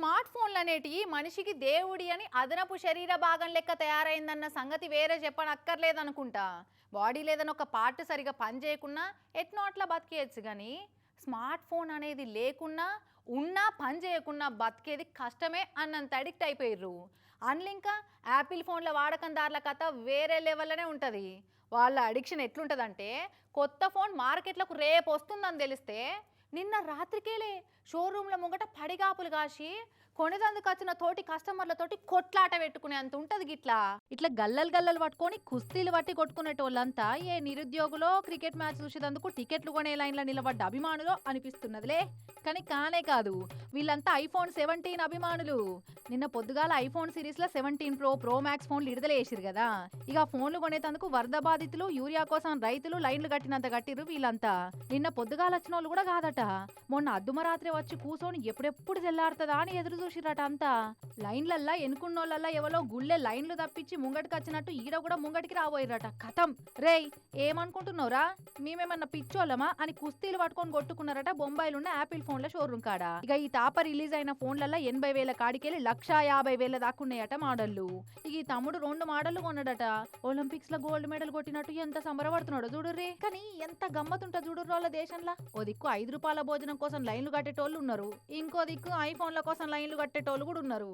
Smart ఫోన్లు అనేటివి మనిషికి దేవుడి అని అదనపు శరీర భాగం లెక్క తయారైందన్న సంగతి వేరే చెప్పనక్కర్లేదనుకుంటా. బాడీ లేదని ఒక పార్ట్ సరిగా పని చేయకున్నా ఎట్నో అట్లా బతికేయచ్చు. కానీ స్మార్ట్ ఫోన్ అనేది లేకున్నా ఉన్నా పని చేయకున్నా బతికేది కష్టమే అన్నంత అడిక్ట్ అయిపోయిర్రు. అందులో ఇంకా యాపిల్ ఫోన్ల వాడకందారుల కథ వేరే లెవెల్లోనే ఉంటుంది. వాళ్ళ అడిక్షన్ ఎట్లుంటుందంటే, కొత్త ఫోన్ మార్కెట్లకు రేపు వస్తుందని తెలిస్తే నిన్న రాత్రికేలే షోరూంల ముంగట పడిగాపులు కాసి కొనేదందుకు వచ్చిన తోటి కస్టమర్లతోటి కొట్లాట పెట్టుకునే అంత ఉంటది. ఇట్లా గల్లలు గల్లలు పట్టుకొని కుస్తీలు పట్టి కొట్టుకునేటోళ్ళంతా ఏ నిరుద్యోగులో క్రికెట్ మ్యాచ్ చూసేందుకు టికెట్లు కొనే లైన్లో నిలబడ్డ అభిమానులు అనిపిస్తున్నదిలే. కానీ కానే కాదు, వీళ్ళంతా ఐఫోన్ 17 అభిమానులు. నిన్న పొద్దుగాల ఐఫోన్ సిరీస్ లో 17 ప్రో మ్యాక్స్ ఫోన్లు విడుదల చేసిరు కదా. ఇక ఫోన్లు కొనేందుకు వరద బాధితులు, యూరియా కోసం రైతులు లైన్లు కట్టినంత కట్టిరు వీళ్ళంతా. నిన్న పొద్దుగాల వచ్చిన వాళ్ళు కూడా కాదట, మొన్న అద్దుమరాత్రి వచ్చి కూసోని ఎప్పుడెప్పుడు తెల్లారుతుందా అని ఎదురు చూసిరట అంతా. లైన్లల్లా ఎనుకున్నోళ్ళల్లా ఎవరో గుళ్ళే లైన్లు తప్పించి ముంగటికి వచ్చినట్టు ఈడ కూడా ముంగటికి రాబోయిరట. కథం రేయ్ ఏమనుకుంటున్నావురా, మేమేమన్నా పిచ్చోళ్ళమా అని కుస్తీలు పట్టుకొని కొట్టుకున్నారట బొంబాయిలున్న యాపిల్ ఫోన్ల షోరూమ్ కాడ. ఇక ఈ తాప రిలీజ్ అయిన ఫోన్లల్లో 80,000 కాడికెళ్ళి 150,000 దాకున్నాయట మోడళ్లు. ఇక ఈ తమ్ముడు 2 మోడళ్లు కొన్నాడట. ఒలింపిక్స్ లో గోల్డ్ మెడల్ కొట్టినట్టు ఎంత సంబరపడుతున్నాడు చూడుర్రే. కానీ ఎంత గమ్మతుంటా చూడుర్రు వాళ్ళ దేశంలో. ఓ దిక్కు ₹5 భోజనం కోసం లైన్లు కట్టేటోళ్ళు ఉన్నారు, ఇంకో దిక్కు ఐఫోన్ల కోసం లైన్లు కట్టేటోళ్ళు కూడా ఉన్నారు.